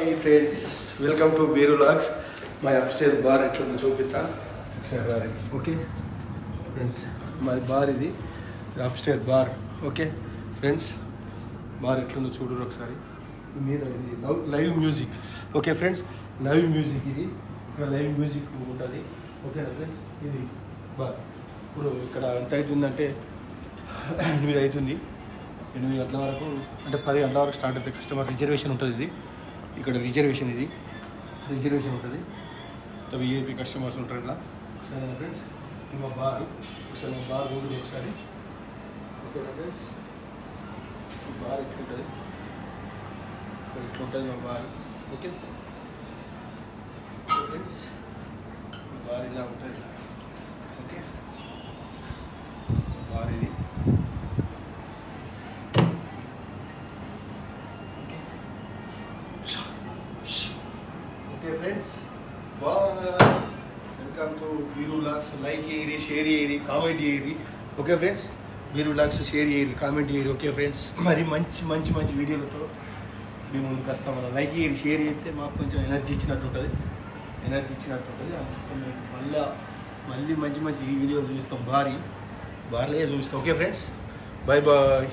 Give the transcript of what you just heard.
Hi friends, welcome to beer logs. My upstair bar ఎట్లా చూపిస్తా ఒకసారి bar. Okay friends, my bar ఇది upstair bar. Okay friends, bar ఎట్లుందో చూడరు ఒకసారి. మీద ఇది live music. Okay friends, live music ఇది. ఇక్కడ లైవ్ మ్యూజిక్ ఉంటుంది. ఓకేనా ఫ్రెండ్స్, ఇది బార్. ఇప్పుడు ఇక్కడ ఎంత అవుతుందంటే 8 అవుతుంది. 8 గంటల వరకు అంటే 10 గంటల వరకు స్టార్ట్ అవుతుంది. కస్టమర్ రిజర్వేషన్ ఉంటుంది. ఇది ఇక్కడ రిజర్వేషన్, ఇది రిజర్వేషన్ ఉంటుంది. విఐపీ కస్టమర్స్ ఉంటారు ఇలా. సరేనా ఫ్రెండ్స్, ఇది మా బార్. ఒకసారి మా బార్ ఉంటుంది ఒకసారి. ఓకేనా ఫ్రెండ్స్, బార్ ఇట్లుంటుంది, ఇట్లుంటుంది మా బార్. ఓకే ఫ్రెండ్స్, బార్ ఇలా ఉంటుంది. ఓకే, బార్ ఇది. Okay friends, welcome to beer logs. Like చేయరి, షేర్ చేయరి, కామెంట్ చేయరి. Okay friends, beer logs share చేయరి, కామెంట్ చేయరి. ఓకే ఫ్రెండ్స్, మరి మంచి మంచి మంచి వీడియోలతో మీ ముందుకు వస్తాం. మనం లైక్ చేయరి, షేర్ చేస్తే మాకు కొంచెం ఎనర్జీ ఇచ్చినట్టు ఉంటుంది. అందుకోసం మేము మళ్ళీ మంచి మంచి ఈ వీడియోలు చూస్తాం. బార్లే చూస్తాం. Okay friends, bye bye.